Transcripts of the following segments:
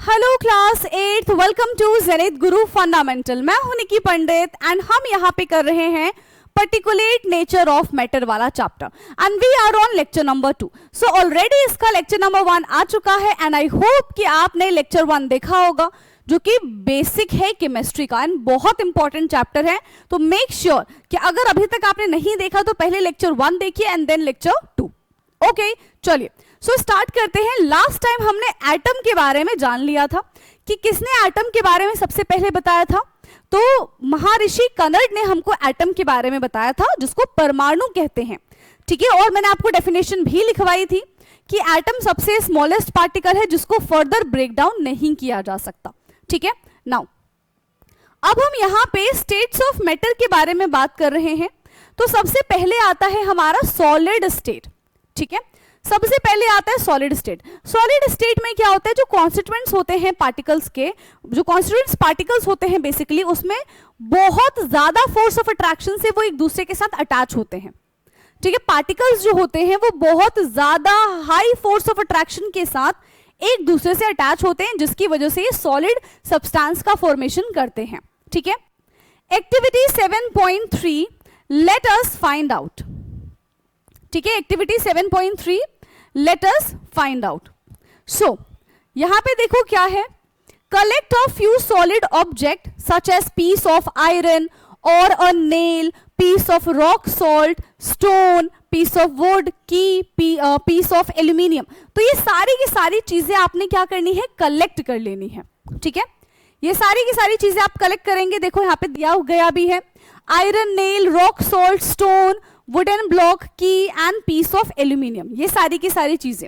Hello class 8th, welcome to Zenith Guru Fundamental. मैं हूं निकी पंडित and हम यहाँ पे कर रहे हैं पर्टिकुलेट नेचर ऑफ मैटर वाला chapter and we are on lecture number 2। So already इसका लेक्चर नंबर 1 आ चुका है एंड आई होप कि आपने लेक्चर 1 देखा होगा जो कि बेसिक है केमिस्ट्री का एंड बहुत इंपॉर्टेंट चैप्टर है। तो मेक श्योर कि अगर अभी तक आपने नहीं देखा तो पहले लेक्चर 1 देखिए एंड देन लेक्चर 2। ओके, चलिए सो स्टार्ट करते हैं। लास्ट टाइम हमने एटम के बारे में जान लिया था कि किसने एटम के बारे में सबसे पहले बताया था। तो महर्षि कनड ने हमको एटम के बारे में बताया था जिसको परमाणु कहते हैं। ठीक है, और मैंने आपको डेफिनेशन भी लिखवाई थी कि एटम सबसे स्मॉलेस्ट पार्टिकल है जिसको फर्दर ब्रेक डाउन नहीं किया जा सकता। ठीक है, नाउ अब हम यहाँ पे स्टेट्स ऑफ मैटर के बारे में बात कर रहे हैं। तो सबसे पहले आता है हमारा सॉलिड स्टेट। ठीक है, सबसे पहले आता है सॉलिड स्टेट। सॉलिड स्टेट में क्या होता है, जो कॉन्स्टिट्यूएंट्स होते हैं पार्टिकल्स के, जो कॉन्स्टिट्यूएंट्स पार्टिकल्स होते हैं बेसिकली उसमें बहुत ज्यादा फोर्स ऑफ अट्रैक्शन से वो एक दूसरे के साथ अटैच होते हैं। ठीक है, पार्टिकल्स जो होते हैं वो बहुत ज्यादा हाई फोर्स ऑफ अट्रैक्शन के साथ एक दूसरे से अटैच होते हैं जिसकी वजह से ये सॉलिड सब्सटेंस का फॉर्मेशन करते हैं। ठीक है, activity 7.3 let us find out. ठीक है, activity 7.3 let us find out. So यहां पे देखो क्या है, collect a few solid object such as piece of iron और a nail, piece of rock salt, stone, piece of wood, key, piece of aluminium. तो ये सारी की सारी चीजें आपने क्या करनी है, कलेक्ट कर लेनी है। ठीक है, ये सारी की सारी चीजें आप कलेक्ट करेंगे। देखो यहाँ पे दिया गया भी है, iron, nail, rock salt, stone, wooden block, key and piece of aluminium, ये सारी की सारी चीजें।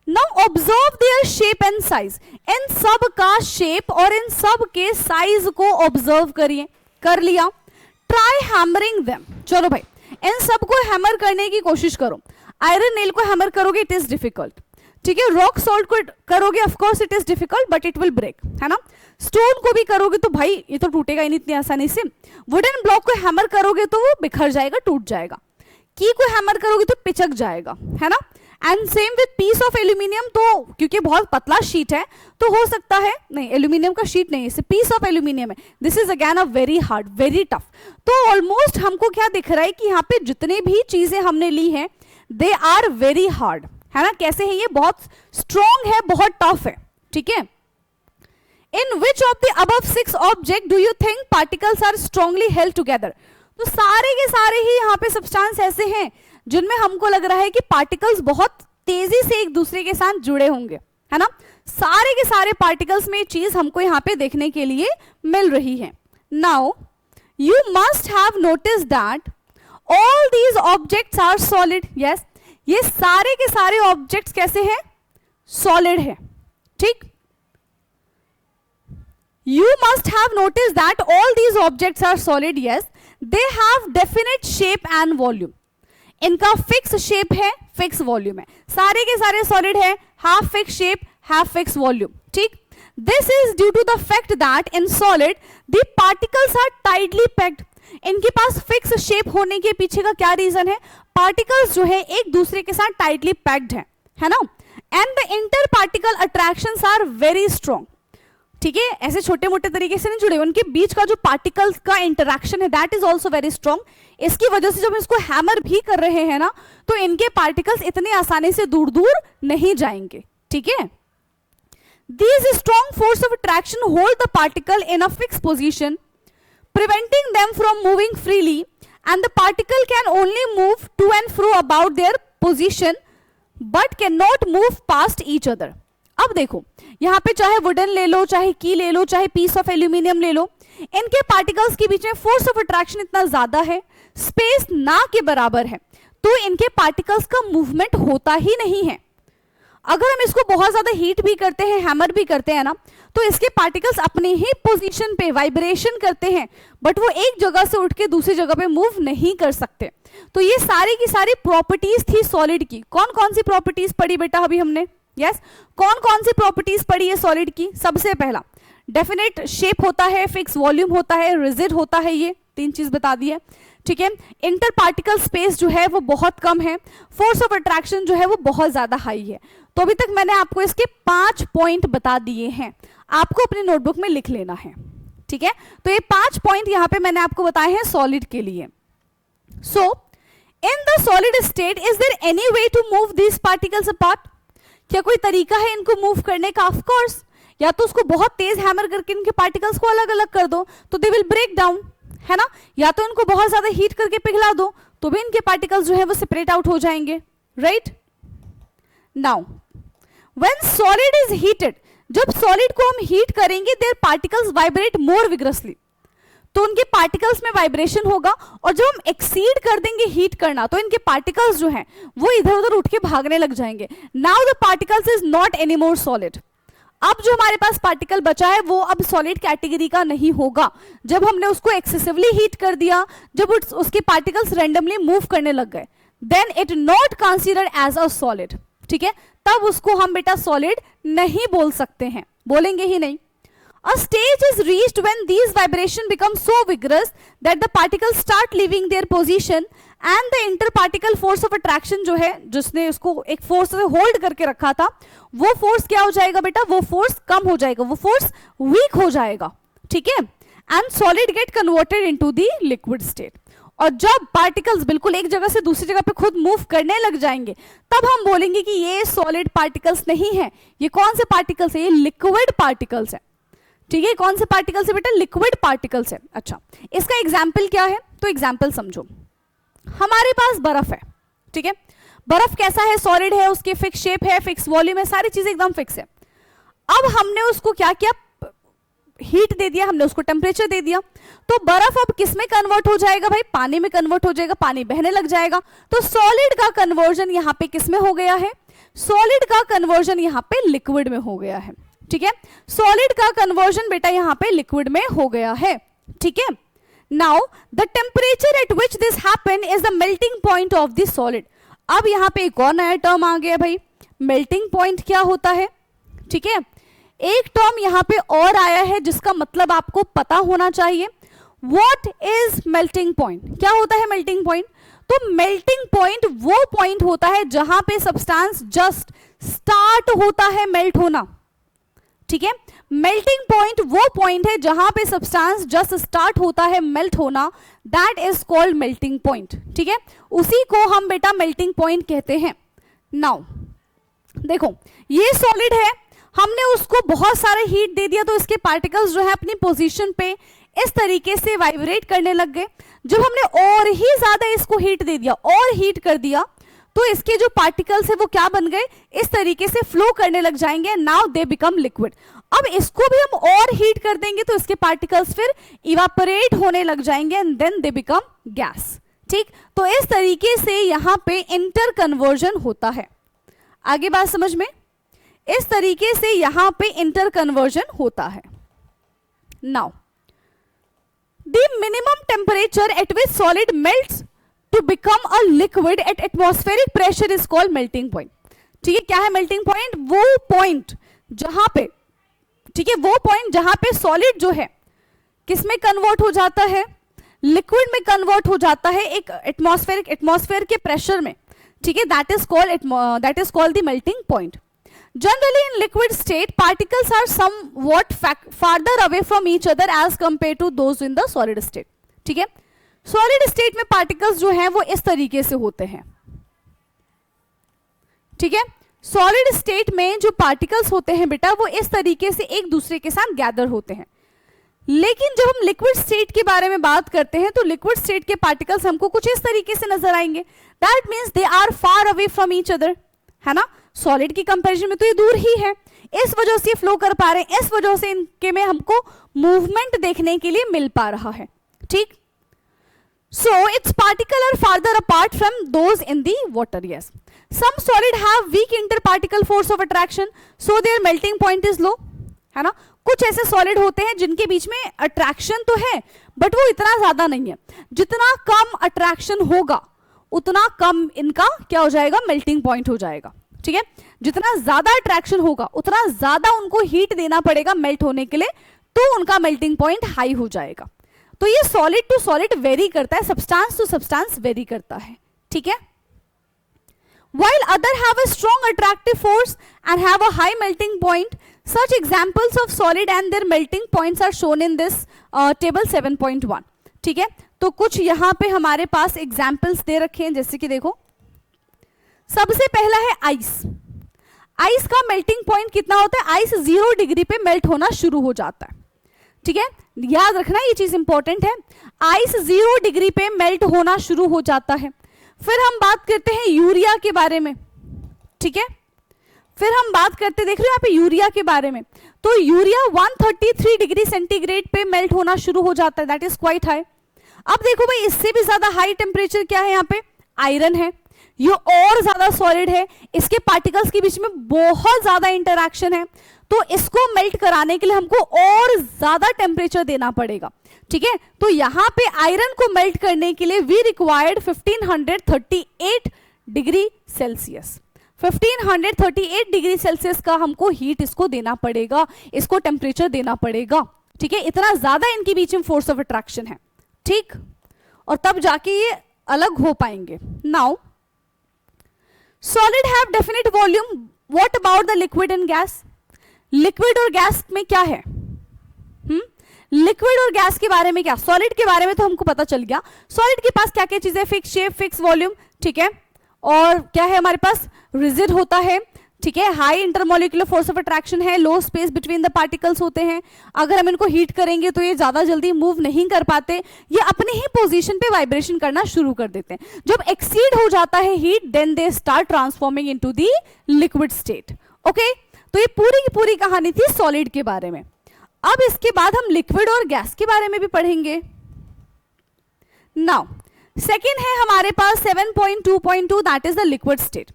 Now observe their shape and size. इन सब का शेप और इन सब के साइज को ऑब्जर्व करिए। कर लिया, ट्राई हैमरिंग देम। चलो भाई, इन सब को हैमर करने की कोशिश करो। आयरन नेल को हैमर करोगे इट इज डिफिकल्ट। ठीक है, रॉक सॉल्ट को करोगे of course it is difficult but it will break, है ना। स्टोन को भी करोगे तो भाई ये तो टूटेगा ही नहीं इतनी आसानी से। वुडन ब्लॉक को हैमर करोगे तो वो बिखर जाएगा, टूट जाएगा। की को हैमर करोगे तो पिचक जाएगा, है ना। And same with piece of aluminium, तो क्योंकि बहुत पतला शीट है तो हो सकता है, नहीं एल्यूमिनियम का शीट नहीं है, पीस ऑफ एल्यूमिनियम है, this is again a very hard, very tough. तो ऑलमोस्ट हमको क्या दिख रहा है कि यहाँ पे जितने भी चीजें हमने ली हैं दे आर वेरी हार्ड, है ना। कैसे है ये, बहुत स्ट्रॉन्ग है, बहुत टफ है। ठीक है, in which of the above 6 object do you think particles are strongly held together. तो सारे के सारे ही यहाँ पे सब्सटेंस ऐसे हैं जिनमें हमको लग रहा है कि पार्टिकल्स बहुत तेजी से एक दूसरे के साथ जुड़े होंगे, है ना। सारे के सारे पार्टिकल्स में चीज हमको यहाँ पे देखने के लिए मिल रही है। Now you must have notice that all these objects are solid. Yes, ये सारे के सारे ऑब्जेक्ट्स कैसे हैं, सॉलिड है। ठीक, you must have noticed that all these objects are solid. Yes, they have definite shape and volume. इनका fix shape है, फिक्स वॉल्यूम है। सारे के सारे सॉलिड है, half fix shape, half fix volume. ठीक, this is due to the fact that in solid the particles are tightly packed. इनके पास फिक्स शेप होने के पीछे का क्या रीजन है, पार्टिकल्स जो है एक दूसरे के साथ टाइटली पैक्ड है ना। And the inter particle attractions are very strong. ठीक है, ऐसे छोटे मोटे तरीके से नहीं जुड़े, उनके बीच का जो पार्टिकल्स का इंटरैक्शन है that is also very strong. इसकी वजह से जब इसको हैमर भी कर रहे हैं ना तो इनके पार्टिकल्स इतने आसानी से दूर दूर नहीं जाएंगे। ठीक है, these strong force of attraction hold the particle in a fix position preventing them from moving freely and the particle can only move to and fro about their position but can not move past each other. अब देखो यहाँ पे चाहे wooden ले लो, चाहे की ले लो, चाहे पीस ऑफ एल्यूमिनियम ले लो, इनके पार्टिकल्स के बीच में फोर्स ऑफ अट्रैक्शन इतना ज्यादा है, स्पेस ना के बराबर है, तो इनके पार्टिकल्स का मूवमेंट होता ही नहीं है। अगर हम इसको बहुत ज्यादा हीट भी करते हैं, हैमर भी करते हैं ना, तो इसके पार्टिकल्स अपने ही पोजीशन पे वाइब्रेशन करते हैं बट वो एक जगह से उठ के दूसरी जगह पे मूव नहीं कर सकते। तो ये सारी की सारी प्रॉपर्टीज थी सॉलिड की। कौन कौन सी प्रॉपर्टीज पढ़ी बेटा अभी हमने, यस कौन कौन सी प्रॉपर्टीज पढ़ी है सॉलिड की। सबसे पहला डेफिनेट शेप होता है, फिक्स वॉल्यूम होता है, रिजिड होता है, ये 3 चीज बता दी है। ठीक है, इंटर पार्टिकल स्पेस जो है वो बहुत कम है, फोर्स ऑफ अट्रैक्शन जो है वो बहुत ज्यादा हाई है। तो अभी तक मैंने आपको इसके 5 पॉइंट बता दिए हैं, आपको अपने नोटबुक में लिख लेना है, ठीक है। तो ये 5 पॉइंट यहां पे मैंने आपको बताए हैं सॉलिड के लिए। So in the solid state is there any way to move these particles apart? क्या कोई तरीका है इनको मूव करने का? ऑफ कोर्स, या तो उसको बहुत तेज हैमर करके इनके पार्टिकल्स को अलग अलग कर दो तो दे विल ब्रेक डाउन, है ना, या तो इनको बहुत ज्यादा हीट करके पिघला दो तो भी इनके पार्टिकल्स जो है वो सेपरेट आउट हो जाएंगे, right. Now when solid is heated, जब सॉलिड को हम हीट करेंगे there particles vibrate more vigorously, तो उनके पार्टिकल्स में वाइब्रेशन होगा, और जब हम एक्सीड कर देंगे हीट करना तो इनके पार्टिकल्स जो हैं वो इधर उधर उठ के भागने लग जाएंगे। Now the particles is not any more solid. अब जो हमारे पास पार्टिकल बचा है वो अब सॉलिड कैटेगरी का नहीं होगा। जब हमने उसको एक्सेसिवली हीट कर दिया, जब उसके पार्टिकल्स रैंडमली मूव करने लग गए, then it not considered as a solid, ठीक है, तब उसको हम बेटा सॉलिड नहीं बोल सकते हैं, बोलेंगे ही नहीं। A stage is reached when these vibrations become so vigorous that the particles start leaving their position and the interparticle force of attraction जो है, जिसने उसको एक फोर्स से होल्ड करके रखा था, वो फोर्स क्या हो जाएगा बेटा? वो फोर्स कम हो जाएगा, वो फोर्स वीक हो जाएगा, ठीक है। And solid get converted into the liquid state. और जब पार्टिकल्स बिल्कुल एक जगह से दूसरी जगह पे खुद मूव करने लग जाएंगे तब हम बोलेंगे कि ये सॉलिड पार्टिकल्स नहीं है। ये कौन से पार्टिकल्स है? ये लिक्विड पार्टिकल्स है, ठीक है। कौन से पार्टिकल्स है बेटा? लिक्विड पार्टिकल्स है। अच्छा, इसका एग्जाम्पल क्या है? तो एग्जाम्पल समझो, हमारे पास बर्फ है, ठीक है। बर्फ कैसा है? सॉलिड है, उसकी फिक्स शेप है, फिक्स वॉल्यूम है, सारी चीजें एकदम फिक्स है। अब हमने उसको क्या किया? हीट दे दिया, हमने उसको टेम्परेचर दे दिया, तो बर्फ अब किस में कन्वर्ट हो जाएगा भाई? पानी में कन्वर्ट हो जाएगा, पानी बहने लग जाएगा। तो सॉलिड का कन्वर्जन यहाँ पे किस में हो गया है? सॉलिड का कन्वर्जन यहाँ पे लिक्विड में हो गया है, ठीक है। सॉलिड का कन्वर्जन बेटा यहाँ पे लिक्विड में हो गया है, ठीक है। Now the temperature at which this happen is the melting point of the solid. अब यहाँ पे एक और नया टर्म आ गया भाई, मेल्टिंग पॉइंट क्या होता है, ठीक है। एक टर्म यहाँ पे और आया है जिसका मतलब आपको पता होना चाहिए। What is melting point? क्या होता है मेल्टिंग पॉइंट? तो मेल्टिंग पॉइंट वो पॉइंट होता है जहां पे सब्सटेंस जस्ट स्टार्ट होता है मेल्ट होना, ठीक है। मेल्टिंग पॉइंट वो पॉइंट है जहां पे सब्सटेंस जस्ट स्टार्ट होता है मेल्ट होना, that is called melting point, ठीक है। उसी को हम बेटा मेल्टिंग पॉइंट कहते हैं। नाउ देखो, ये सॉलिड है, हमने उसको बहुत सारे हीट दे दिया तो इसके पार्टिकल्स जो है अपनी पोजीशन पे इस तरीके से वाइब्रेट करने लग गए। जब हमने और ही ज्यादा इसको हीट दे दिया और हीट कर दिया तो इसके जो पार्टिकल्स है वो क्या बन गए? इस तरीके से फ्लो करने लग जाएंगे। Now they become liquid. अब इसको भी हम और हीट कर देंगे तो इसके पार्टिकल्स फिर इवापोरेट होने लग जाएंगे and then they become gas, ठीक। तो इस तरीके से यहां पे इंटर कन्वर्जन होता है। आगे बात समझ में? इस तरीके से यहां पे इंटर कन्वर्जन होता है। Now the minimum temperature at which solid melts to become a liquid at atmospheric pressure is called melting point, ठीक है। क्या है मेल्टिंग पॉइंट? वो पॉइंट जहां पे, ठीक है, वो पॉइंट जहां पे सॉलिड जो है किस में कन्वर्ट हो जाता है? लिक्विड में कन्वर्ट हो जाता है एक एटमॉस्फेयर के प्रेशर में, ठीक है। That is called the melting point. Generally in liquid state, particles are somewhat farther away from each other as compared to those in the solid state, ठीक है। सॉलिड स्टेट में पार्टिकल्स जो हैं वो इस तरीके से होते हैं, ठीक है। सॉलिड स्टेट में जो पार्टिकल्स होते हैं बेटा वो इस तरीके से एक दूसरे के साथ गैदर होते हैं। लेकिन जब हम लिक्विड स्टेट के बारे में बात करते हैं तो लिक्विड स्टेट के पार्टिकल्स हमको कुछ इस तरीके से नजर आएंगे। That means they are far away from each other, है ना। सॉलिड की कंपैरिजन में तो ये दूर ही है, इस वजह से फ्लो कर पा रहे हैं, इस वजह से इनके में हमको मूवमेंट देखने के लिए मिल पा रहा है, ठीक। So its particles are farther apart from those in the water. Yes, some solid have weak interparticle force of attraction, so their melting point is low, है ना। कुछ ऐसे सॉलिड होते हैं जिनके बीच में अट्रैक्शन तो है बट वो इतना ज्यादा नहीं है। जितना कम अट्रैक्शन होगा उतना कम इनका क्या हो जाएगा? मेल्टिंग पॉइंट हो जाएगा, ठीक है। जितना ज्यादा अट्रैक्शन होगा उतना ज्यादा उनको हीट देना पड़ेगा मेल्ट होने के लिए, तो उनका मेल्टिंग पॉइंट हाई हो जाएगा। तो ये सॉलिड टू सॉलिड वेरी करता है, सब्सटेंस टू सब्सटेंस वेरी करता है, ठीक है। while other have a strong attractive force and have a high melting point. Such examples of solid and their melting points are shown in this table 7.1. ठीक है, तो कुछ यहाँ पे हमारे पास एग्जाम्पल्स दे रखे हैं, जैसे कि देखो सबसे पहला है आइस. आइस का मेल्टिंग पॉइंट कितना होता है? आइस 0 डिग्री पे मेल्ट होना शुरू हो जाता है. ठीक है, याद रखना ये चीज इंपॉर्टेंट है. आइस 0 डिग्री पे मेल्ट होना शुरू हो जाता है. फिर हम बात करते हैं यूरिया के बारे में. ठीक है, फिर हम बात करते, देख रहे हो यहाँ पे यूरिया के बारे में. तो यूरिया 133 डिग्री सेंटीग्रेड पे मेल्ट होना शुरू हो जाता है. That is quite high. अब देखो भाई, इससे भी ज्यादा हाई टेम्परेचर क्या है यहाँ पे? आयरन है. ये और ज्यादा सॉलिड है, इसके पार्टिकल्स के बीच में बहुत ज्यादा इंटरैक्शन है, तो इसको मेल्ट कराने के लिए हमको और ज्यादा टेम्परेचर देना पड़ेगा. ठीक है, तो यहां पे आयरन को मेल्ट करने के लिए we required 1538 degree Celsius. 1538 degree Celsius का हमको हीट इसको देना पड़ेगा, इसको टेम्परेचर देना पड़ेगा. ठीक है, इतना ज्यादा इनके बीच में फोर्स ऑफ अट्रैक्शन है. ठीक, और तब जाके ये अलग हो पाएंगे. Now solid have definite volume. What about the liquid and gas? Liquid और गैस में क्या है? लिक्विड और गैस के बारे में क्या? सॉलिड के बारे में तो हमको पता चल गया. सॉलिड के पास क्या क्या चीजें? Fix shape, fix volume. ठीक है, और क्या है हमारे पास? रिजिड होता है. ठीक है, high intermolecular force of attraction है, लो स्पेस बिटवीन द पार्टिकल्स होते हैं. अगर हम इनको हीट करेंगे तो ये ज्यादा जल्दी मूव नहीं कर पाते, ये अपने ही पोजीशन पे वाइब्रेशन करना शुरू कर देते हैं. जब एक्सीड हो जाता है heat, then they start transforming into the liquid state. Okay, तो ये पूरी की पूरी कहानी थी सॉलिड के बारे में. अब इसके बाद हम लिक्विड और गैस के बारे में भी पढ़ेंगे. नाउ सेकेंड है हमारे पास 7.2.2, that is the liquid state.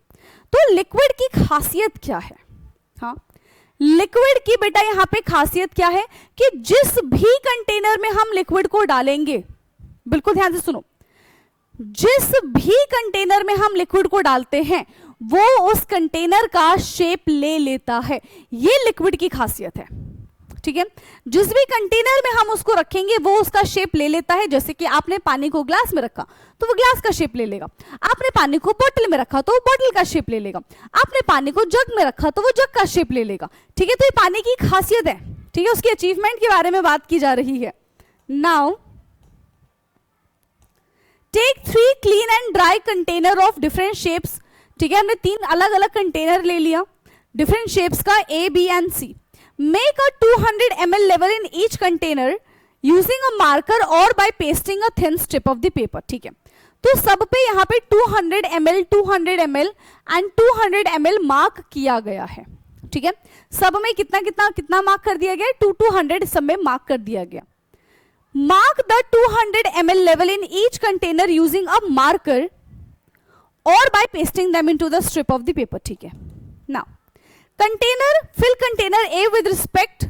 तो लिक्विड की खासियत क्या है? हाँ, लिक्विड की बेटा यहां पे खासियत क्या है कि जिस भी कंटेनर में हम लिक्विड को डालेंगे, बिल्कुल ध्यान से सुनो, जिस भी कंटेनर में हम लिक्विड को डालते हैं वो उस कंटेनर का शेप ले लेता है. ये लिक्विड की खासियत है. ठीक है, जिस भी कंटेनर में हम उसको रखेंगे वो उसका शेप ले लेता है. जैसे कि आपने पानी को ग्लास में रखा तो वो ग्लास का शेप ले लेगा, आपने पानी को बोतल में रखा तो वो बोतल का शेप ले लेगा, आपने पानी को जग में रखा तो वो जग का शेप ले लेगा. ठीक है, तो ये पानी की खासियत है. ठीक है, उसकी अचीवमेंट के बारे में बात की जा रही है. Now take 3 clean and dry container of different shapes. ठीक है, हमने 3 अलग अलग कंटेनर ले लिया डिफरेंट शेप्स का, A, B and C. Make a 200 ml level in each container using a marker or by pasting a thin strip of the paper. ठीक है, तो सब पे यहाँ पे 200 ml, 200 ml and 200 ml mark किया गया है. ठीक है, सब में कितना कितना कितना मार्क कर दिया गया? 200 सब में मार्क कर दिया गया. Mark the 200 ml level in each container using a marker or by pasting them into the strip of the paper. ठीक है, now container, fill container A with respect,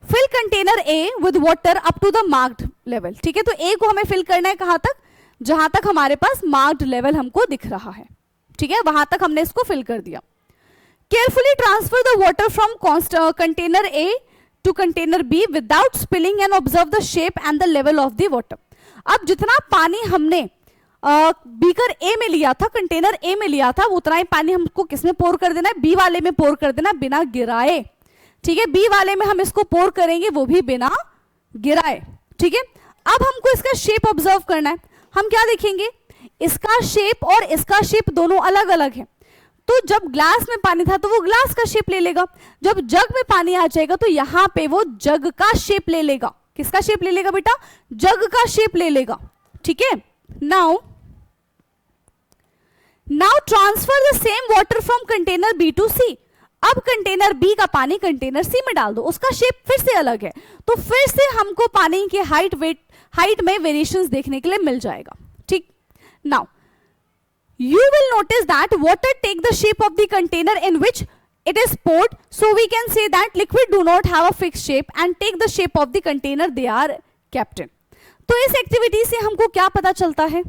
fill container A with water up to the marked level. ठीक है, तो A को हमें fill करना है कहां तक? जहां तक हमारे पास मार्क्ड लेवल हमको दिख रहा है. ठीक है, वहां तक हमने इसको फिल कर दिया. Carefully transfer the water from container A to container B without spilling and observe the shape and the level of the water. अब जितना पानी हमने बीकर ए में लिया था, कंटेनर ए में लिया था, उतना ही पानी हमको किसमें पोर कर देना है? बी वाले में पोर कर देना बिना गिराए. ठीक है, बी वाले में हम इसको पोर करेंगे वो भी बिना गिराए. ठीक है, अब हमको इसका शेप ऑब्जर्व करना है. हम क्या देखेंगे? इसका शेप और इसका शेप दोनों अलग अलग है. तो जब ग्लास में पानी था तो वो ग्लास का शेप ले लेगा, जब जग में पानी आ जाएगा तो यहां पे वो जग का शेप ले लेगा. किसका शेप ले लेगा बेटा? जग का शेप ले लेगा. ठीक है, Now transfer the same water from container B to C. अब कंटेनर B का पानी कंटेनर C में डाल दो, उसका शेप फिर से अलग है, तो फिर से हमको पानी के हाइट में वेरिएशंस देखने के लिए मिल जाएगा. ठीक, now you will notice that water take the shape of the container in which it is poured, so we can say that liquid do not have a fixed shape and take the shape of the container they are kept in. तो इस activity से हमको क्या पता चलता है?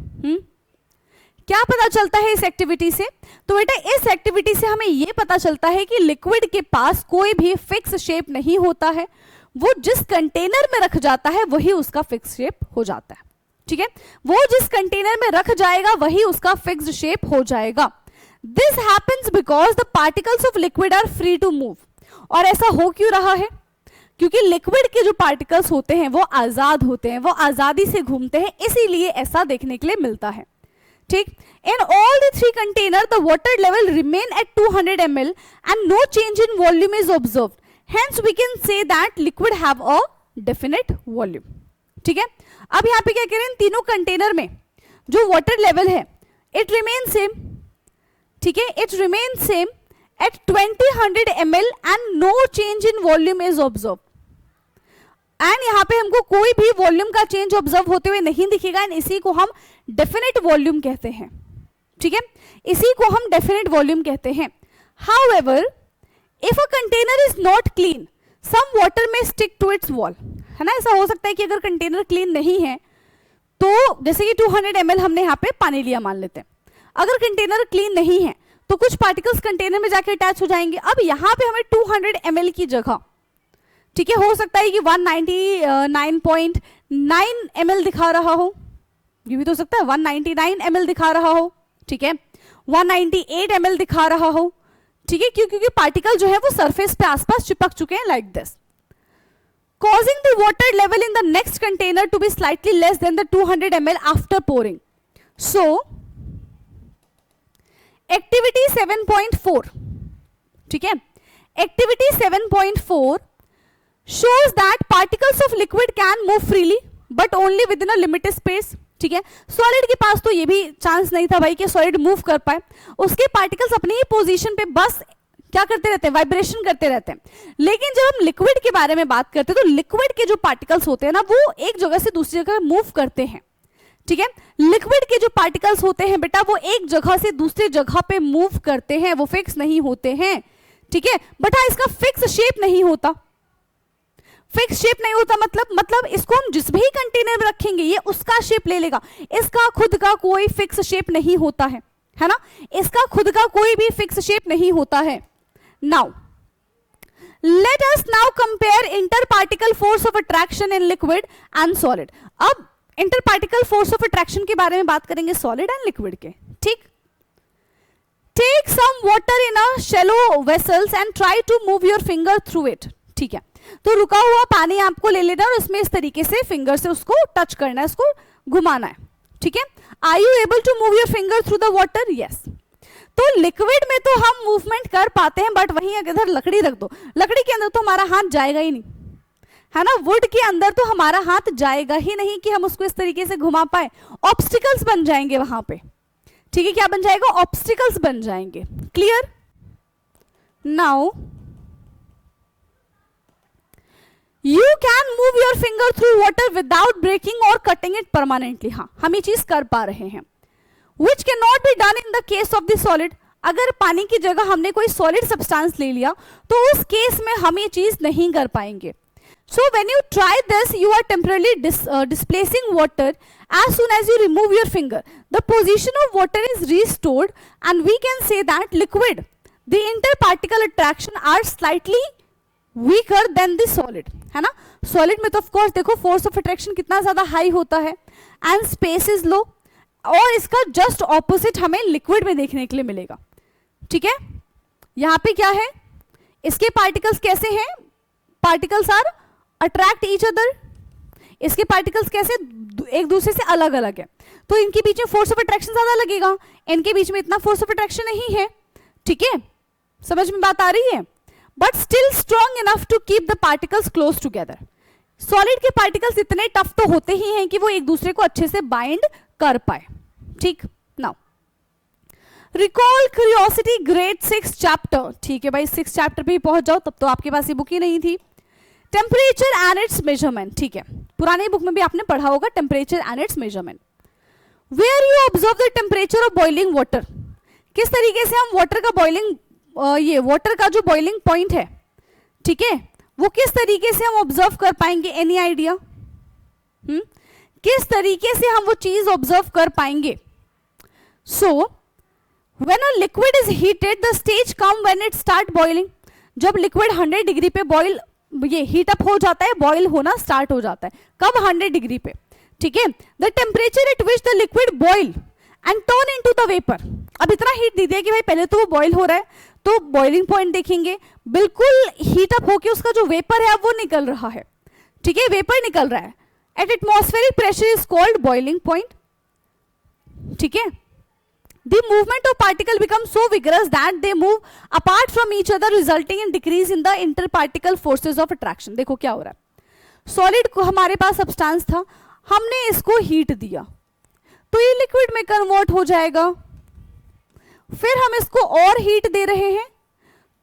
क्या पता चलता है इस एक्टिविटी से? तो बेटा इस एक्टिविटी से हमें यह पता चलता है कि लिक्विड के पास कोई भी फिक्स शेप नहीं होता है, वो जिस कंटेनर में रख जाता है वही उसका फिक्स शेप हो जाता है. ठीक है, वो जिस कंटेनर में रख जाएगा वही उसका फिक्स्ड शेप हो जाएगा. This happens because the particles of liquid are free to move. और ऐसा हो क्यों रहा है? क्योंकि लिक्विड के जो पार्टिकल्स होते हैं वो आजाद होते हैं, वो आजादी से घूमते हैं, इसीलिए ऐसा देखने के लिए मिलता है। ठीक, in all the three container the water level remain at 200 ml and no change in volume is observed, hence we can say that liquid have a definite volume. ठीक है, अब यहाँ पे क्या कह रहे हैं, तीनों कंटेनर में जो वाटर लेवल है इट रिमेन सेम। ठीक है, it remain same at 2000 ml and no change in volume is observe. And यहाँ पे हमको कोई भी वॉल्यूम का चेंज ऑब्जर्व होते हुए नहीं दिखेगा, एंड इसी को हम डेफिनेट वॉल्यूम कहते हैं। ठीक है, इसी को हम डेफिनेट वॉल्यूम कहते हैं। However if a container is not clean some water may stick to its wall, है ना। ऐसा हो सकता है कि अगर कंटेनर क्लीन नहीं है तो जैसे कि 200 ml हमने यहाँ पे पानी लिया मान लेते हैं, अगर कंटेनर क्लीन नहीं है तो कुछ पार्टिकल्स कंटेनर में जाके अटैच हो जाएंगे। अब यहाँ पे हमें 200 ml की जगह, ठीक है, हो सकता है कि 199.9 ml दिखा रहा हो, ये भी तो हो सकता है 199 ml दिखा रहा हो, ठीक है, 198 ml दिखा रहा हो। ठीक है, क्योंकि पार्टिकल जो है वो सरफेस पे आसपास चिपक चुके हैं like this, causing the water level in the next container to be slightly less than the 200 ml after pouring. So activity 7.4, ठीक है, activity 7.4 shows that particles of liquid can move freely but only within a limited space. ठीक है, solid के पास तो ये भी chance नहीं था भाई कि सॉलिड मूव कर पाए, उसके पार्टिकल्स अपनी ही पोजीशन पे बस क्या करते रहते हैं, वाइब्रेशन करते रहते हैं। लेकिन जब हम लिक्विड के बारे में बात करते हैं तो लिक्विड के जो पार्टिकल्स होते हैं ना वो एक जगह से दूसरी जगह मूव करते हैं। ठीक है, लिक्विड के जो पार्टिकल्स होते हैं बेटा वो एक जगह से दूसरी जगह पे मूव करते हैं, वो फिक्स नहीं होते हैं। ठीक है, बट हाँ इसका फिक्स शेप नहीं होता। फिक्स शेप नहीं होता मतलब इसको हम जिस भी कंटेनर में रखेंगे ये उसका शेप ले लेगा, इसका खुद का कोई फिक्स शेप नहीं होता है ना, इसका खुद का कोई भी फिक्स शेप नहीं होता है। Now let us now compare interparticle force of attraction in liquid and solid. अब इंटरपार्टिकल फोर्स ऑफ अट्रैक्शन के बारे में बात करेंगे सॉलिड एंड लिक्विड के। ठीक, take some water in a shallow vessels and try to move your finger through it. ठीक है, तो रुका हुआ पानी आपको ले लेना और उसमें इस तरीके से फिंगर से उसको टच करना है, उसको घुमाना है। ठीक है, are you able to move your finger through the water? Yes. तो लिक्विड में तो हम मूवमेंट कर पाते हैं, बट वहीं अगर लकड़ी रख दो, लकड़ी के अंदर तो हमारा हाथ जाएगा ही नहीं, है ना, वुड के अंदर तो हमारा हाथ जाएगा ही नहीं कि हम उसको इस तरीके से घुमा पाए, ऑब्स्टिकल्स बन जाएंगे वहां पे। ठीक है, क्या बन जाएगा, ऑब्स्टिकल्स बन जाएंगे। Clear? Now you can move your finger through water without breaking और कटिंग इट परमानेंटली। हाँ, हम ये चीज कर पा रहे हैं, which can not be done in the case of the solid. अगर पानी की जगह हमने कोई सॉलिड सब्सटेंस ले लिया तो उस केस में हम ये चीज नहीं कर पाएंगे। So when you try this you are temporarily displacing water as soon as you remove your finger the position of water is restored and we can say that liquid the interparticle attraction are slightly weaker than the solid, है ना। solid में तो of course देखो force of attraction कितना ज्यादा high होता है and space is low, और इसका just opposite हमें liquid में देखने के लिए मिलेगा। ठीक है, यहाँ पे क्या है, इसके particles कैसे हैं, particles are attract each other, इसके पार्टिकल्स कैसे एक दूसरे से अलग अलग है, तो इनके बीच में फोर्स ऑफ अट्रैक्शन ज्यादा लगेगा, इनके बीच में इतना फोर्स ऑफ अट्रैक्शन नहीं है। ठीक है, समझ में बात आ रही है, but still strong enough to keep the particles close together. Solid के पार्टिकल्स इतने टफ तो होते ही हैं कि वो एक दूसरे को अच्छे से बाइंड कर पाए। ठीक, now recall curiosity grade 6 chapter. ठीक है भाई, 6 चैप्टर पे ही पहुंच जाओ, तब तो आपके पास ये बुक ही नहीं थी। Temperature and its measurement. ठीक है, पुरानी बुक में भी आपने पढ़ा होगा temperature and its measurement. Where you observe the temperature of boiling water. किस तरीके से हम वाटर का बॉइलिंग, ये वाटर का जो बॉइलिंग पॉइंट है, ठीक है, वो किस तरीके से हम ऑब्जर्व कर पाएंगे, एनी आइडिया? किस तरीके से हम वो चीज ऑब्जर्व कर पाएंगे? So when a liquid is heated the stage come when it start boiling. जब लिक्विड 100 डिग्री पे बॉइल, ये हीट अप हो जाता है, बॉइल होना स्टार्ट हो जाता है, कब, 100 डिग्री पे। ठीक है, the temperature at which the liquid boil and turn into the vapour. अब इतना हीट दे दिया कि भाई पहले तो वो बॉईल हो रहा है, तो बॉइलिंग पॉइंट देखेंगे, बिल्कुल हीट अप होके उसका जो वेपर है अब वो निकल रहा है, ठीक है, वेपर निकल रहा है। Eight atmospheric pressure is called boiling point, ठीक है। The movement of particle becomes so vigorous that they move apart from each other, resulting in decrease in the interparticle forces of attraction। देखो क्या हो रहा है, सॉलिड को हमारे पास substance था, हमने इसको हीट दिया तो ये लिक्विड में कन्वर्ट हो जाएगा, फिर हम इसको और हीट दे रहे हैं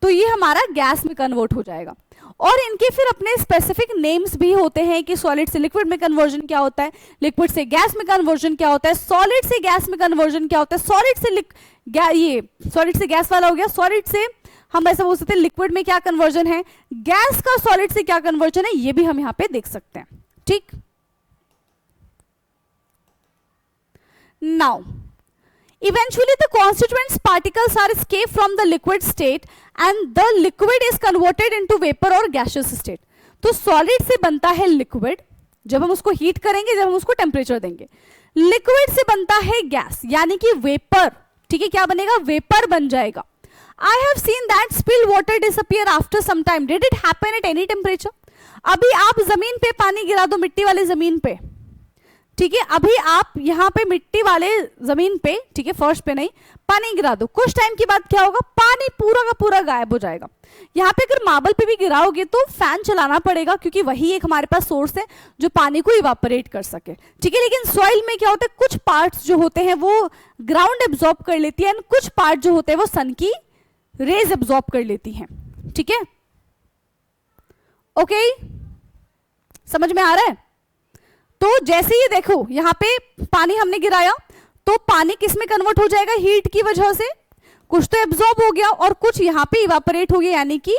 तो ये हमारा गैस में कन्वर्ट हो जाएगा। और इनके फिर अपने स्पेसिफिक नेम्स भी होते हैं कि सॉलिड से लिक्विड में कन्वर्जन क्या होता है, लिक्विड से गैस में कन्वर्जन क्या होता है, सॉलिड से गैस में कन्वर्जन क्या होता है, सॉलिड से ये सॉलिड से गैस वाला हो गया, सॉलिड से हम ऐसा बोल सकते हैं लिक्विड में क्या कन्वर्जन है, गैस का सॉलिड से क्या कन्वर्जन है, ये भी हम यहां पे देख सकते हैं, ठीक। Now eventually the constituent particles are escape from the liquid state and the liquid is converted into vapor or gaseous state। तो सॉलिड से बनता है लिक्विड, जब हम उसको हीट करेंगे, जब हम उसको टेम्परेचर देंगे, लिक्विड से बनता है गैस यानी कि वेपर, ठीक है, क्या बनेगा, वेपर बन जाएगा। I have seen that spill water disappear after some time, did it happen at any temperature? अभी आप जमीन पे पानी गिरा दो, मिट्टी वाले जमीन पे, ठीक है, अभी आप यहाँ पे मिट्टी वाले जमीन पे, ठीक है, फर्श पे नहीं, पानी गिरा दो, कुछ टाइम के बाद क्या होगा, पानी पूरा का पूरा गायब हो जाएगा। यहाँ पे अगर मार्बल पे भी गिराओगे तो फैन चलाना पड़ेगा क्योंकि वही एक हमारे पास सोर्स है जो पानी को इवापोरेट कर सके, ठीक है। लेकिन सॉइल में क्या होता है, कुछ पार्ट्स जो होते हैं वो ग्राउंड एब्जॉर्ब कर लेती है, कुछ पार्ट जो होते हैं वो सन की रेज एब्जॉर्ब कर लेती हैं, ठीक है, ओके, समझ में आ रहा है। तो जैसे ही देखो यहां पे पानी हमने गिराया तो पानी किस में कन्वर्ट हो जाएगा, हीट की वजह से, कुछ तो एब्जॉर्ब हो गया और कुछ यहां पे इवापोरेट हो गया यानी कि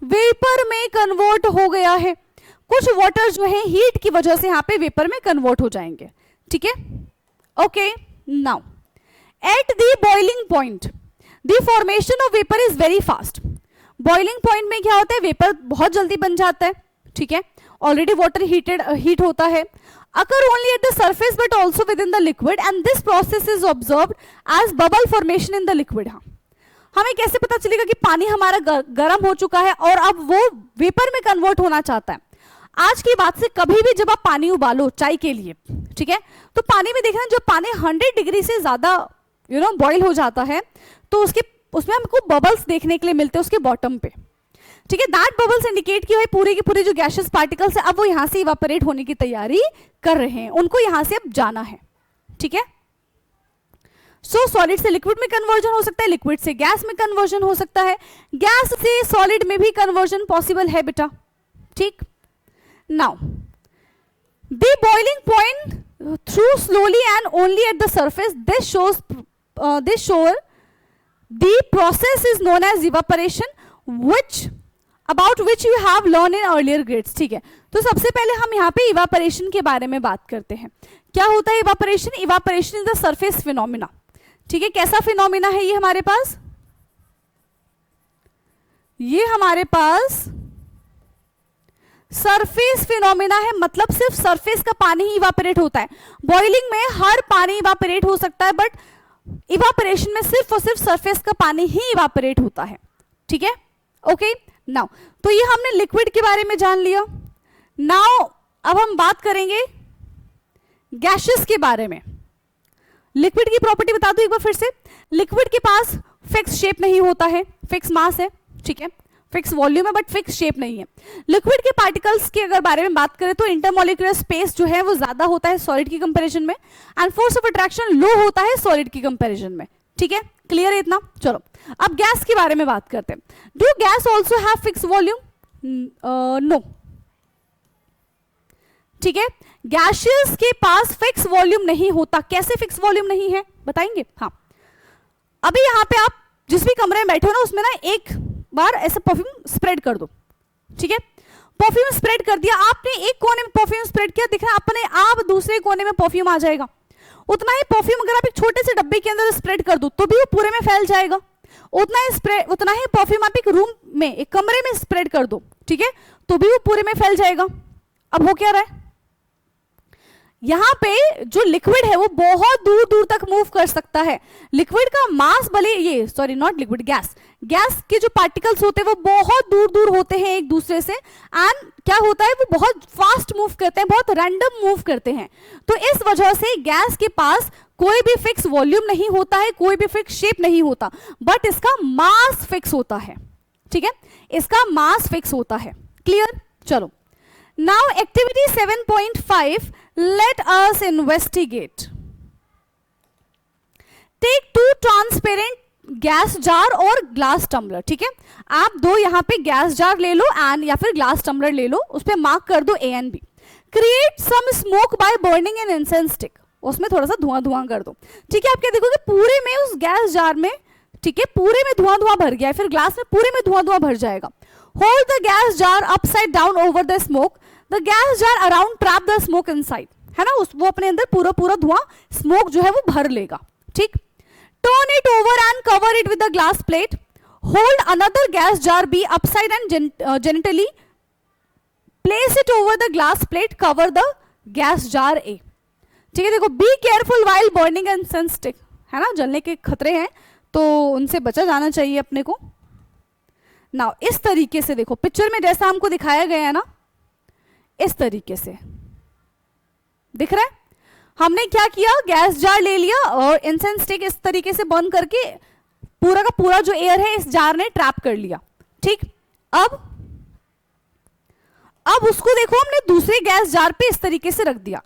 वेपर में कन्वर्ट हो गया है। कुछ वाटर जो है हीट की वजह से यहां पे वेपर में कन्वर्ट हो जाएंगे, ठीक है, okay. Now at the boiling point the formation of vapour is very fast. Boiling point में क्या होता है, वेपर बहुत जल्दी बन जाता है, ठीक है, ऑलरेडी वाटर हीट होता है, occur only at the surface but also within the liquid and this process is observed as bubble formation in the liquid। हाँ, हमें कैसे पता चलेगा कि पानी हमारा गर्म हो चुका है और अब वो वेपर में कन्वर्ट होना चाहता है। आज की बात से कभी भी जब आप पानी उबालो चाय के लिए, ठीक है, तो पानी में देखना जब पानी 100 डिग्री से ज्यादा बॉईल हो जाता है तो उसमें हमको बबल्स देखने के लिए मिलते हैं उसके बॉटम पे, ठीक है। दैट बबल्स इंडिकेट कि भाई पूरे के पूरे जो गैसियस पार्टिकल्स है अब वो यहां से इवापोरेट होने की तैयारी कर रहे हैं, उनको यहां से अब जाना है, ठीक है। सो सॉलिड से लिक्विड में कन्वर्जन हो सकता है, लिक्विड से गैस में कन्वर्जन हो सकता है, गैस से सॉलिड में भी कन्वर्जन पॉसिबल है बेटा, ठीक। Now the boiling point through slowly and only at the surface, this shore the process is known as evaporation about which you have learned in earlier grades, ठीक है। तो सबसे पहले हम यहाँ पे इवापोरेशन के बारे में बात करते हैं। क्या होता है evaporation, evaporation is the surface phenomena, ठीक है। कैसा फिनोमिना है ये हमारे पास, ये हमारे पास सरफेस फिनोमिना है, मतलब सिर्फ सरफेस का पानी ही इवापोरेट होता है। बॉइलिंग में हर पानी इवापोरेट हो सकता है बट इवापोरेशन में सिर्फ और सिर्फ सरफेस का पानी ही इवापोरेट होता है, ठीक है, ओके। नाउ तो ये हमने लिक्विड के बारे में जान लिया। नाउ अब हम बात करेंगे गैसेस के बारे में। लिक्विड की प्रॉपर्टी बता दूं एक बार फिर से, लिक्विड के पास फिक्स शेप नहीं होता है, फिक्स मास है, ठीक है, फिक्स वॉल्यूम है बट फिक्स शेप नहीं है। लिक्विड के पार्टिकल्स के अगर बारे में बात करें तो इंटरमॉलिक्यूलर स्पेस जो है वो ज्यादा होता है सॉलिड की कंपैरिजन में एंड फोर्स ऑफ अट्रैक्शन लो होता है सॉलिड की कंपैरिजन में, ठीक है, क्लियर है इतना। चलो अब गैस के बारे में बात करते हैं। Do gas also have fix volume, no, ठीक है, गैसेस के पास फिक्स वॉल्यूम नहीं होता। कैसे फिक्स वॉल्यूम नहीं है बताएंगे, हाँ। अभी यहां पे आप जिस भी कमरे में बैठे हो ना उसमें ना एक बार ऐसा परफ्यूम स्प्रेड कर दो, ठीक है, परफ्यूम स्प्रेड कर दिया आपने, एक कोने में परफ्यूम स्प्रेड किया, दिख रहा है अपने आप दूसरे कोने में परफ्यूम आ जाएगा। उतना ही परफ्यूम अगर आप एक छोटे से डब्बे के अंदर स्प्रेड कर दो तो भी वो पूरे में फैल जाएगा। उतना ही परफ्यूम आप एक रूम में, एक कमरे में स्प्रेड कर दो, ठीक है, तो भी वो पूरे में फैल जाएगा। अब हो क्या रहा है, यहाँ पे जो लिक्विड है वो बहुत दूर दूर तक मूव कर सकता है। लिक्विड का मास भले ये सॉरी नॉट लिक्विड, गैस के जो पार्टिकल्स होते हैं वो बहुत दूर दूर होते हैं एक दूसरे से, एंड क्या होता है वो बहुत फास्ट मूव करते हैं, बहुत रैंडम मूव करते हैं। तो इस वजह से गैस के पास कोई भी फिक्स वॉल्यूम नहीं होता है, कोई भी फिक्स शेप नहीं होता, बट इसका मास फिक्स होता है। ठीक है, इसका मास फिक्स होता है। क्लियर? चलो, now activity 7.5, let us investigate. Take two transparent gas jar और ग्लास टम्बलर। ठीक है, आप दो यहाँ पे गैस जार ले लो एंड या फिर ग्लास टम्बलर ले लो, उस पे मार्क कर दो A and B। Create some smoke by burning an incense stick, उसमें थोड़ा सा धुआं धुआं कर दो। ठीक है, आप क्या देखोगे पूरे में उस गैस जार में, ठीक है, पूरे में धुआं धुआं भर गया है, फिर ग्लास में पूरे में धुआं धुआं भर जाएगा। Hold the gas jar upside down over the smoke, the gas jar around trap the smoke inside, है ना, वो अपने अंदर पूरा पूरा धुआं स्मोक जो है वो भर लेगा। ठीक, turn it over and cover it with the glass plate, hold another gas jar B upside and gently place it over the glass plate, cover the gas jar A. ठीक है, देखो, be careful while burning incense stick, है ना, जलने के खतरे हैं तो उनसे बचा जाना चाहिए अपने को। नाउ इस तरीके से देखो, पिक्चर में जैसा हमको दिखाया गया है ना, इस तरीके से दिख रहा है। हमने क्या किया, गैस जार ले लिया और इंसेंस स्टिक इस तरीके से बर्न करके पूरा का पूरा जो एयर है इस जार ने ट्रैप कर लिया। ठीक, अब उसको देखो हमने दूसरे गैस जार पे इस तरीके से रख दिया।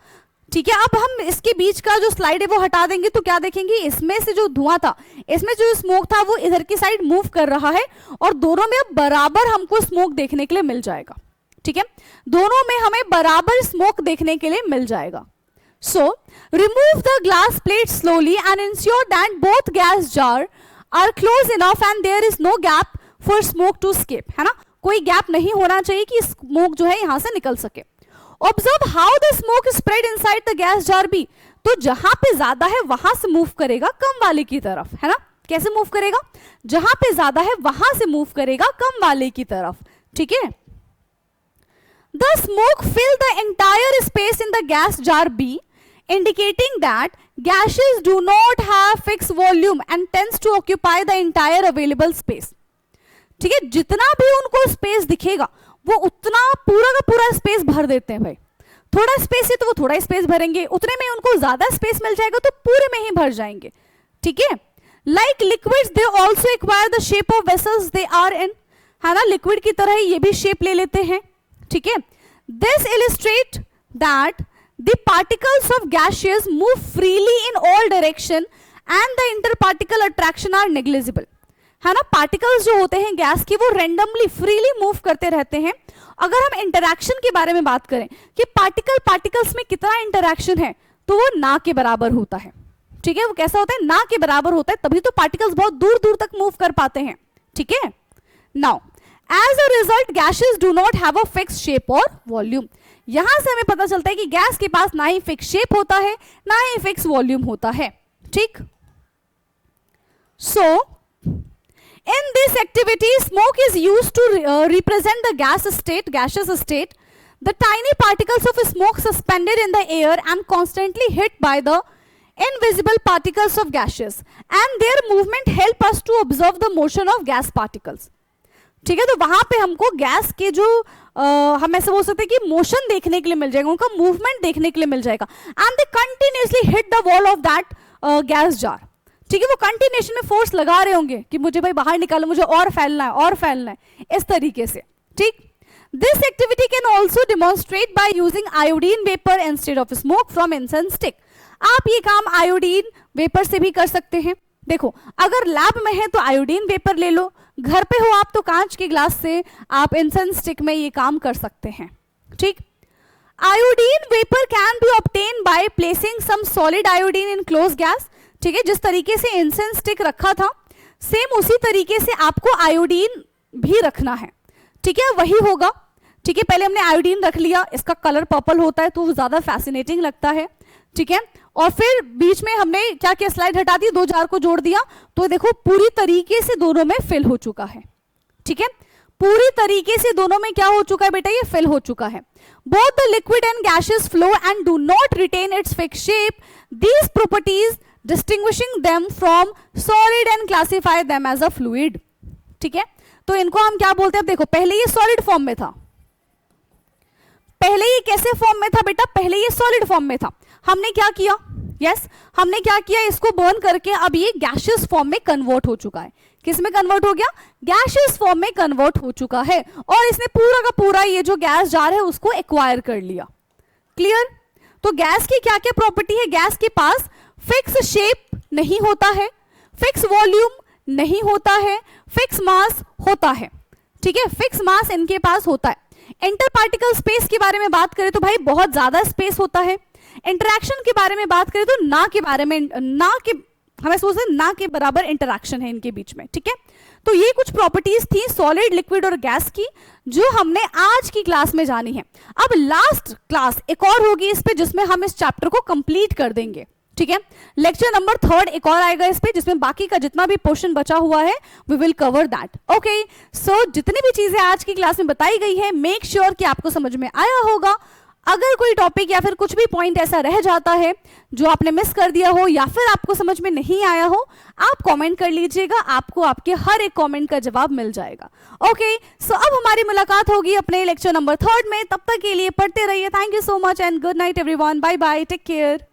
ठीक है, अब हम इसके बीच का जो स्लाइड है वो हटा देंगे तो क्या देखेंगे, इसमें से जो धुआं था, इसमें जो स्मोक था वो इधर की साइड मूव कर रहा है और दोनों में अब बराबर हमको स्मोक देखने के लिए मिल जाएगा। ठीक है, दोनों में हमें बराबर स्मोक देखने के लिए मिल जाएगा। So remove the glass plate slowly and ensure that both gas jar are close enough and there is no gap for smoke to escape, है ना, कोई गैप नहीं होना चाहिए कि स्मोक जो है यहां से निकल सके। Observe how the smoke spread inside the gas jar B, तो जहां पे ज्यादा है वहां से मूव करेगा कम वाले की तरफ, है ना, कैसे मूव करेगा, जहां पे ज्यादा है वहां से मूव करेगा कम वाले की तरफ। ठीक है, the smoke filled the entire space in the gas jar B, indicating that gases do not have fixed volume and tends to occupy the entire available space. ठीक है, जितना भी उनको स्पेस दिखेगा वो उतना पूरा का पूरा स्पेस भर देते हैं भाई। थोड़ा स्पेस है तो वो थोड़ा स्पेस भरेंगे, उतने में उनको ज्यादा स्पेस मिल जाएगा तो पूरे में ही भर जाएंगे। ठीक है, like liquids they also acquire the shape of vessels they are in, है ना, लिक्विड की तरह ये भी शेप ले लेते हैं। ठीक है, this illustrate that the particles of gases move freely in all direction and the interparticle attraction are negligible, है ना, पार्टिकल्स जो होते हैं गैस की वो रेंडमली फ्रीली मूव करते रहते हैं। अगर हम इंटरैक्शन के बारे में बात करें कि पार्टिकल्स में कितना इंटरैक्शन है तो वो ना के बराबर होता है। ठीक है, वो कैसा होता है, ना के बराबर होता है, तभी तो पार्टिकल्स बहुत दूर दूर तक मूव कर पाते हैं। ठीक है, now As a result, gases do not have a fixed shape or volume. यहां से हमें पता चलता है कि गैस के पास ना ही फिक्स शेप होता है ना ही फिक्स वॉल्यूम होता है। ठीक, so in this activity smoke is used to represent the gaseous state. The tiny particles of smoke suspended in the air and constantly hit by the invisible particles of gases and their movement help us to observe the motion of gas particles. ठीक है, तो वहां पे हमको gas के जो हम ऐसे बोल सकते हैं कि मोशन देखने के लिए मिल जाएगा, उनका मूवमेंट देखने के लिए मिल जाएगा। And they continuously hit the wall of that gas jar. ठीक है, वो कंटिन्यूएशन में फोर्स लगा रहे होंगे कि मुझे भाई बाहर निकालो, मुझे और फैलना है और फैलना है, इस तरीके से। ठीक, this activity can also demonstrate by using iodine vapour instead of smoke from incense stick. आप ये काम आयोडीन वेपर से भी कर सकते हैं। देखो, अगर लैब में है तो आयोडीन वेपर ले लो, घर पे हो आप तो कांच के ग्लास से आप इंसेंस स्टिक में ये काम कर सकते हैं। ठीक, iodine vapour can be obtain by placing some solid iodine in close gas. ठीक है, जिस तरीके से इंसेंस स्टिक रखा था सेम उसी तरीके से आपको आयोडीन भी रखना है। ठीक है, वही होगा। ठीक है, पहले हमने आयोडीन रख लिया, इसका कलर पर्पल होता है तो वो ज्यादा फैसिनेटिंग लगता है। ठीक है, और फिर बीच में हमने क्या किया, स्लाइड हटा दी, दो जार को जोड़ दिया, तो देखो पूरी तरीके से दोनों में फिल हो चुका है। ठीक है, पूरी तरीके से दोनों में क्या हो चुका है बेटा, ये फिल हो चुका है. Both the liquid and gases flow and do not retain its fix shape. These properties distinguishing them from solid and classify them as a fluid. ठीक है, तो इनको हम क्या बोलते हैं, देखो पहले ये सॉलिड फॉर्म में था. पहले ये कैसे फॉर्म में था बेटा, पहले ये सॉलिड फॉर्म में था. हमने क्या किया, यस हमने क्या किया, इसको बर्न करके अब ये गैसियस फॉर्म में कन्वर्ट हो चुका है. किस में कन्वर्ट हो गया, गैसियस फॉर्म में कन्वर्ट हो चुका है. और इसने पूरा का पूरा ये जो गैस जार है उसको एक्वायर कर लिया. क्लियर. तो गैस की क्या क्या प्रॉपर्टी है, गैस के पास फिक्स शेप नहीं होता है, फिक्स वॉल्यूम नहीं होता है, फिक्स मास होता है. ठीक है, फिक्स मास इनके पास होता है. इंटर पार्टिकल स्पेस के बारे में बात करें तो भाई बहुत ज्यादा स्पेस होता है. इंटरैक्शन के बारे में बात करें तो ना के बारे में, ना के हमें सोचते हैं ना के बराबर इंटरैक्शन है इनके बीच में. ठीक है, तो ये कुछ प्रॉपर्टीज थी सॉलिड, लिक्विड और गैस की जो हमने आज की क्लास में जानी है. अब लास्ट क्लास एक और होगी इस पे जिसमें हम इस चैप्टर को कंप्लीट कर देंगे. ठीक है, लेक्चर नंबर 3 एक और आएगा इस पे जिसमें बाकी का जितना भी पोर्शन बचा हुआ है we will cover that. Okay, so जितनी भी चीजें आज की क्लास में बताई गई है मेक श्योर कि आपको समझ में आया होगा. अगर कोई टॉपिक या फिर कुछ भी पॉइंट ऐसा रह जाता है जो आपने मिस कर दिया हो या फिर आपको समझ में नहीं आया हो, आप कमेंट कर लीजिएगा, आपको आपके हर एक कमेंट का जवाब मिल जाएगा. ओके, सो अब हमारी मुलाकात होगी अपने लेक्चर नंबर 3 में. तब तक के लिए पढ़ते रहिए. Thank you so much and good night everyone. Bye bye, take care.